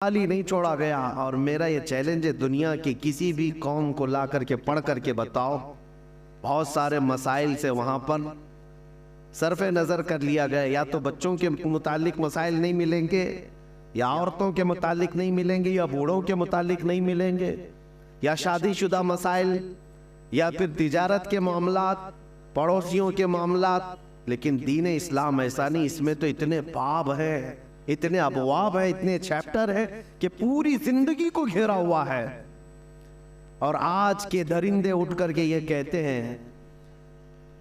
خالی نہیں چھوڑا گیا. اور میرا یہ چیلنج ہے دنیا کی کسی بھی قوم کو لا کر کے پڑھ کر کے بتاؤ, بہت سارے مسائل سے وہاں پر صرف نظر کر لیا گیا, یا تو بچوں کے متعلق مسائل نہیں ملیں گے, یا عورتوں کے متعلق نہیں ملیں گے, یا بوڑھوں کے متعلق نہیں ملیں گے, یا شادی شدہ مسائل, یا پھر تجارت کے معاملات, پڑوسیوں کے معاملات. لیکن دین اسلام ایسا نہیں, اس میں تو اتنے باب ہیں, اتنے ابواب ہیں, اتنے چیپٹر ہیں کہ پوری زندگی کو گھیرا ہوا ہے. اور آج کے درندے اٹھ کر کے یہ کہتے ہیں,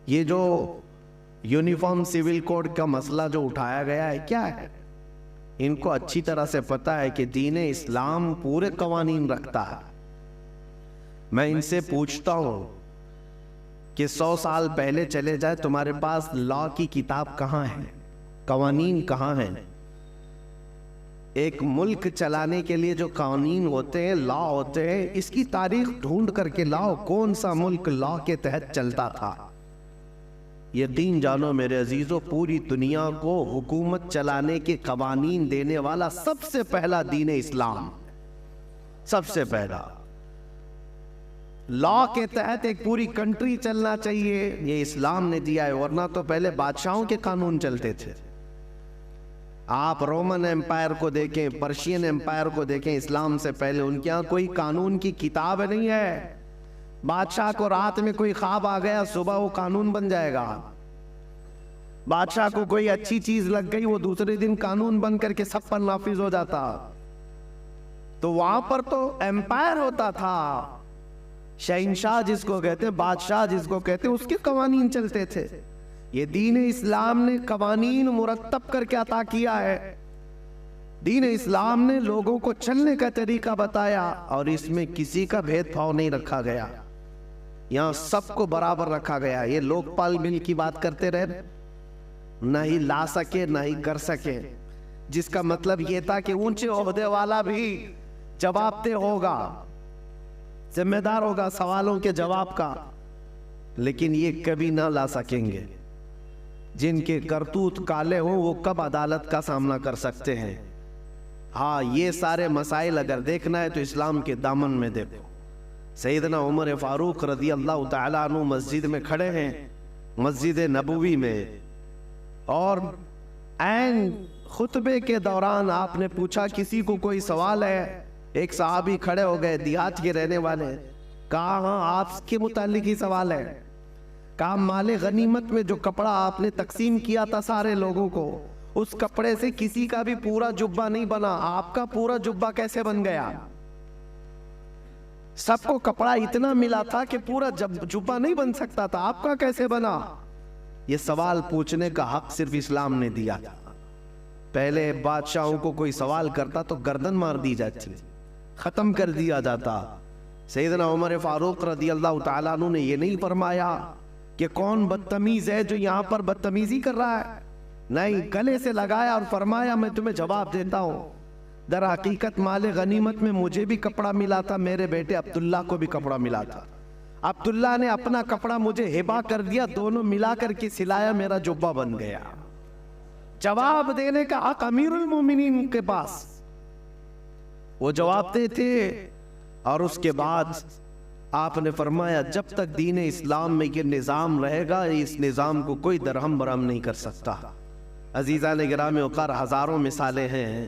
یہ جو یونیفارم سول کوڈ کا مسئلہ جو اٹھایا گیا ہے کیا ہے؟ ان کو اچھی طرح سے پتا ہے کہ دین اسلام پورے قوانین رکھتا ہے. میں ان سے پوچھتا ہوں کہ 100 سال پہلے چلے جائے, تمہارے پاس لا کی کتاب کہاں ہے, قوانین کہاں ہیں؟ ایک ملک چلانے کے لیے جو قوانین ہوتے ہیں, لا ہوتے ہیں, اس کی تاریخ ڈھونڈ کر کے لاؤ, کون سا ملک لا کے تحت چلتا تھا. یقین جانو میرے عزیزو, پوری دنیا کو حکومت چلانے کے قوانین دینے والا سب سے پہلا دین اسلام, سب سے پہلا. لا کے تحت ایک پوری کنٹری چلنا چاہیے, یہ اسلام نے دیا ہے, ورنہ تو پہلے بادشاہوں کے قانون چلتے تھے. آپ رومن امپائر کو دیکھیں, پرشین امپائر کو دیکھیں, اسلام سے پہلے ان کے ہاں کوئی قانون کی کتاب نہیں ہے. بادشاہ کو رات میں کوئی خواب آ گیا, صبح وہ قانون بن جائے گا. بادشاہ کو کوئی اچھی چیز لگ گئی, وہ دوسرے دن قانون بن کر کے سب پر نافذ ہو جاتا. تو وہاں پر تو امپائر ہوتا تھا, شہنشاہ جس کو کہتے ہیں, بادشاہ جس کو کہتے ہیں, اس کے قوانین چلتے تھے. یہ دین اسلام نے قوانین مرتب کر کے عطا کیا ہے. دین اسلام نے لوگوں کو چلنے کا طریقہ بتایا, اور اس میں کسی کا بھید بھاؤ نہیں رکھا گیا, یہاں سب کو برابر رکھا گیا. یہ لوک پال بل کی بات کرتے رہے, نہ ہی لا سکے نہ ہی کر سکے, جس کا مطلب یہ تھا کہ اونچے عہدے والا بھی جواب دہ ہوگا, ذمہ دار ہوگا سوالوں کے جواب کا, لیکن یہ کبھی نہ لا سکیں گے. جن کے کرتوت کالے ہوں وہ کب عدالت کا سامنا کر سکتے ہیں؟ ہاں, یہ سارے مسائل اگر دیکھنا ہے تو اسلام کے دامن میں دیکھو. سیدنا عمر فاروق رضی اللہ تعالیٰ عنہ مسجد میں کھڑے ہیں, مسجد نبوی میں, اور عین خطبے کے دوران آپ نے پوچھا کسی کو کوئی سوال ہے؟ ایک صحابی کھڑے ہو گئے, دیہات کے رہنے والے, کہا ہاں آپ کے متعلق ہی سوال ہے. کہا مال غنیمت میں جو کپڑا آپ نے تقسیم کیا تھا سارے لوگوں کو, اس کپڑے سے کسی کا بھی پورا جبہ نہیں بنا, آپ کا پورا جبہ کیسے بن گیا؟ سب کو کپڑا اتنا ملا تھا کہ پورا جبہ نہیں بن سکتا تھا, آپ کا کیسے بنا؟ یہ سوال پوچھنے کا حق صرف اسلام نے دیا. پہلے بادشاہوں کو کوئی سوال کرتا تو گردن مار دی جاتی, ختم کر دیا جاتا. سیدنا عمر فاروق رضی اللہ تعالیٰ عنہ نے یہ نہیں فرمایا کہ کون بدتمیز ہے جو یہاں پر بدتمیزی کر رہا ہے, نہیں, گلے سے لگایا اور فرمایا میں تمہیں جواب دیتا ہوں. در حقیقت مال غنیمت میں مجھے بھی کپڑا ملا تھا, میرے بیٹے عبداللہ کو بھی کپڑا ملا تھا. عبداللہ نے اپنا کپڑا مجھے ہبہ کر دیا, دونوں ملا کر کے سلایا, میرا جبہ بن گیا. جواب دینے کا حق امیر المومنین کے پاس, وہ جواب دیتے. اور اس کے بعد آپ نے فرمایا جب تک دین اسلام میں یہ نظام رہے گا, اس نظام کو کوئی درہم برہم نہیں کر سکتا. عزیزان گرامی وقار, ہزاروں مثالیں ہیں,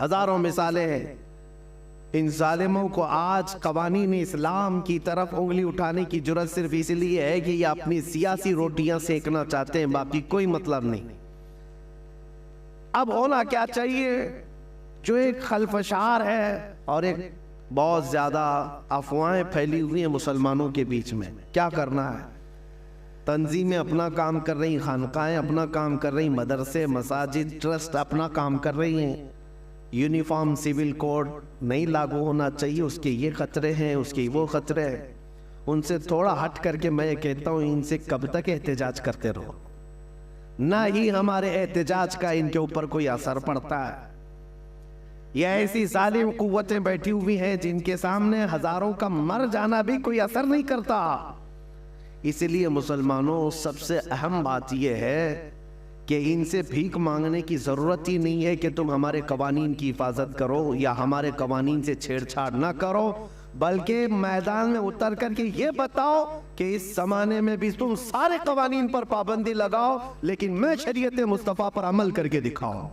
ہزاروں مثالیں ہیں. ان ظالموں کو آج قوانین اسلام کی طرف انگلی اٹھانے کی جرات صرف اس لیے ہے کہ یہ اپنی سیاسی روٹیاں سینکنا چاہتے ہیں, باقی کوئی مطلب نہیں. اب ہونا کیا چاہیے؟ جو ایک خلفشار ہے اور ایک بہت زیادہ افواہیں پھیلی ہوئی ہیں مسلمانوں کے بیچ میں, کیا کرنا ہے؟ تنظیمیں اپنا کام کر رہی, خانقاہیں اپنا کام کر رہی, مدرسے, مساجد, ٹرسٹ اپنا کام کر رہی ہیں. یونیفارم سول کوڈ نہیں لاگو ہونا چاہیے, اس کے یہ خطرے ہیں, اس کے وہ خطرے ہیں. ان سے تھوڑا ہٹ کر کے میں کہتا ہوں ان سے کب تک احتجاج کرتے رہو؟ نہ ہی ہمارے احتجاج کا ان کے اوپر کوئی اثر پڑتا ہے. یہ ایسی ظالم قوتیں بیٹھی ہوئی ہیں جن کے سامنے ہزاروں کا مر جانا بھی کوئی اثر نہیں کرتا. اس لیے مسلمانوں سب سے اہم بات یہ ہے کہ ان سے بھیک مانگنے کی ضرورت ہی نہیں ہے کہ تم ہمارے قوانین کی حفاظت کرو یا ہمارے قوانین سے چھیڑ چھاڑ نہ کرو، بلکہ میدان میں اتر کر کے یہ بتاؤ کہ اس زمانے میں بھی تم سارے قوانین پر پابندی لگاؤ، لیکن میں شریعت مصطفیٰ پر عمل کر کے دکھاؤں۔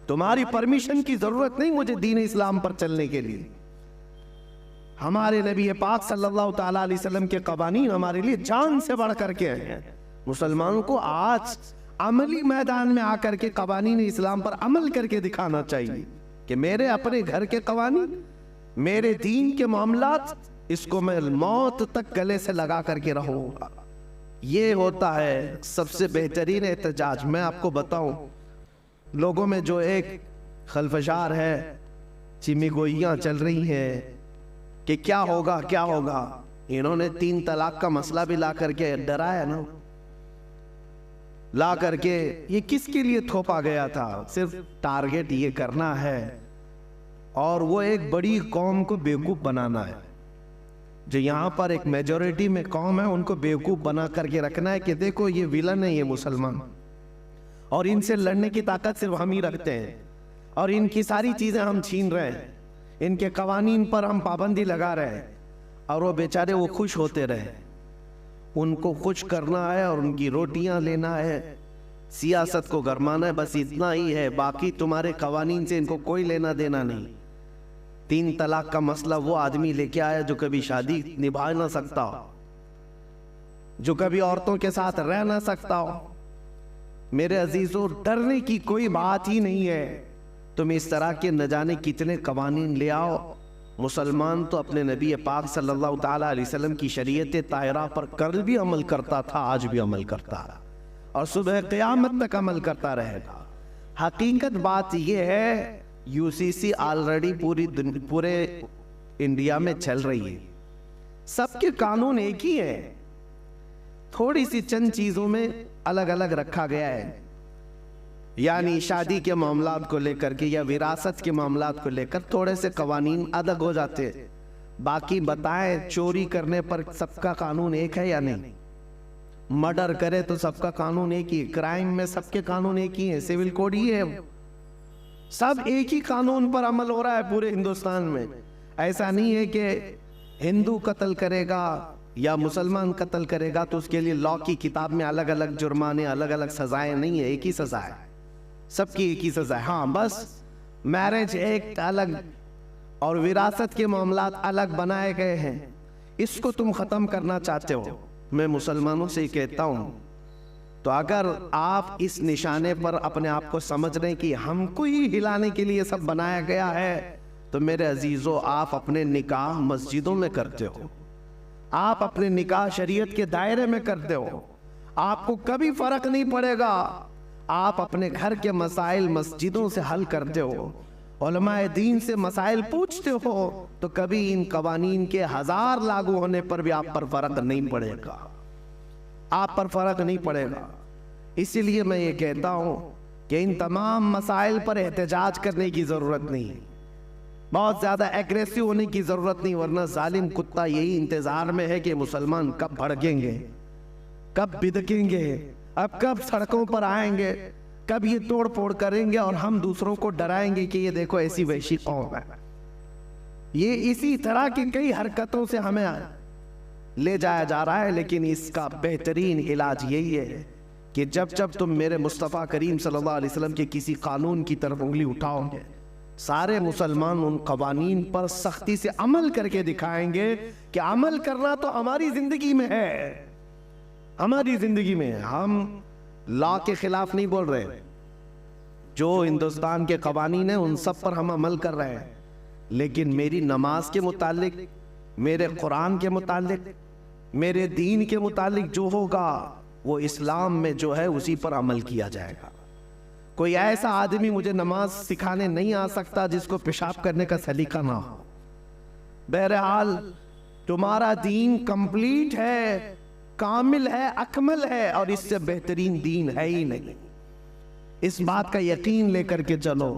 تمہاری پرمیشن کی ضرورت نہیں مجھے دین اسلام پر چلنے کے لیے۔ ہمارے نبی پاک صلی اللہ تعالیٰ علیہ وسلم کے قوانین ہمارے لیے جان سے بڑھ کر کے ہیں۔ مسلمانوں کو آج عملی میدان میں آ کر کے قوانین اسلام پر عمل کر کے دکھانا چاہیے کہ میرے اپنے گھر کے قوانین، میرے دین کے معاملات، اس کو میں موت تک گلے سے لگا کر کے رہوں گا۔ یہ ہوتا ہے سب سے بہترین احتجاج۔ میں آپ کو بتاؤں، لوگوں میں جو ایک خلفشار ہے، چمی گوئیاں چل رہی ہیں کہ کیا ہوگا کیا ہوگا، انہوں نے 3 طلاق کا مسئلہ بھی لا کر کے ڈرایا نا، لا کر کے یہ کس کے لیے تھوپا گیا تھا؟ صرف ٹارگٹ یہ کرنا ہے اور وہ ایک بڑی قوم کو بیوقوف بنانا ہے۔ جو یہاں پر ایک میجورٹی میں قوم ہے ان کو بیوقوف بنا کر کے رکھنا ہے کہ دیکھو یہ ویلن ہے، یہ مسلمان، اور ان سے لڑنے کی طاقت صرف ہم ہی رکھتے ہیں، اور ان کی ساری چیزیں ہم چھین رہے ہیں، ان کے قوانین پر ہم پابندی لگا رہے ہیں، اور وہ بیچارے وہ خوش ہوتے رہے۔ ان کو خوش کرنا ہے اور ان کی روٹیاں لینا ہے، سیاست کو گرمانا ہے، بس اتنا ہی ہے۔ باقی تمہارے قوانین سے ان کو کوئی لینا دینا نہیں۔ 3 طلاق کا مسئلہ وہ آدمی لے کے آیا جو کبھی شادی نبھا نہ سکتا ہو، جو کبھی عورتوں کے ساتھ رہ نہ سکتا ہو۔ میرے عزیزوں، ڈرنے کی کوئی بات ہی نہیں ہے۔ تم اس طرح کے نہ جانے کتنے قوانین لے آؤ، مسلمان تو اپنے نبی پاک صلی اللہ تعالیٰ علیہ وسلم کی شریعت طاہرہ پر کل بھی عمل کرتا تھا، آج بھی عمل کرتا رہا، اور صبح قیامت تک عمل کرتا رہے گا۔ حقیقت بات یہ ہے، یو سی سی آلریڈی پورے انڈیا میں چل رہی ہے، سب کے قانون ایک ہی ہے، تھوڑی سی چند چیزوں میں الگ الگ رکھا گیا ہے، یعنی شادی کے معاملات کو لے کر کے یا وراثت کے معاملات کو لے کر تھوڑے سے قوانین الگ ہو جاتے ہیں۔ باقی بتائیں، چوری کرنے پر سب کا قانون ایک ہے یا نہیں؟ مرڈر کرے تو سب کا قانون ایک ہی ہے، کرائم میں سب کے قانون ایک ہی ہیں، سیول کوڈ ہی ہے، سب ایک ہی قانون پر عمل ہو رہا ہے پورے ہندوستان میں۔ ایسا نہیں ہے کہ ہندو قتل کرے گا یا مسلمان قتل کرے گا تو اس کے لیے لا کی کتاب میں الگ الگ جرمانے، الگ الگ سزائیں نہیں ہے، ایک ہی سزا ہے، سب کی ایک ہی سزا ہے۔ ہاں بس میرج ایکٹ الگ اور وراثت کے معاملات الگ بنائے گئے ہیں، اس کو تم ختم کرنا چاہتے ہو۔ میں مسلمانوں سے کہتا ہوں، تو اگر آپ اس نشانے پر اپنے آپ کو سمجھ رہے ہیں کہ ہم کو ہی ہلانے کے لیے سب بنایا گیا ہے، تو میرے عزیزو، آپ اپنے نکاح مسجدوں میں کرتے ہو، آپ اپنے نکاح شریعت کے دائرے میں کرتے ہو، آپ کو کبھی فرق نہیں پڑے گا۔ آپ اپنے گھر کے مسائل مسجدوں سے حل کرتے ہو، علماء دین سے مسائل پوچھتے ہو، تو کبھی ان قوانین کے 1000 لاگو ہونے پر بھی آپ پر فرق نہیں پڑے گا، آپ پر فرق نہیں پڑے گا۔ اسی لیے میں یہ کہتا ہوں کہ ان تمام مسائل پر احتجاج کرنے کی ضرورت نہیں، بہت زیادہ ایگریسو ہونے کی ضرورت نہیں، ورنہ ظالم کتا یہی انتظار میں ہے کہ مسلمان کب بھڑکیں گے، کب بدکیں گے، اب کب سڑکوں پر آئیں گے، کب یہ توڑ پھوڑ کریں گے اور ہم دوسروں کو ڈرائیں گے کہ یہ دیکھو ایسی وحشی قوم ہے۔ یہ اسی طرح کی کئی حرکتوں سے ہمیں لے جایا جا رہا ہے، لیکن اس کا بہترین علاج یہی ہے کہ جب جب تم میرے مصطفیٰ کریم صلی اللہ علیہ وسلم کے کسی قانون کی طرف انگلی اٹھاؤ گے، سارے مسلمان ان قوانین پر سختی سے عمل کر کے دکھائیں گے کہ عمل کرنا تو ہماری زندگی میں ہے، ہماری زندگی میں ہے۔ ہم لا کے خلاف نہیں بول رہے، جو ہندوستان کے قوانین ہیں ان سب پر ہم عمل کر رہے ہیں، لیکن میری نماز کے متعلق، میرے قرآن کے متعلق، میرے دین کے متعلق جو ہوگا وہ اسلام میں جو ہے اسی پر عمل کیا جائے گا۔ کوئی ایسا آدمی مجھے نماز سکھانے نہیں آ سکتا جس کو پیشاب کرنے کا سلیقہ نہ ہو۔ بہرحال تمہارا دین کمپلیٹ ہے، کامل ہے، اکمل ہے، اور اس سے بہترین دین ہے ہی نہیں۔ اس بات کا یقین لے کر کے چلو۔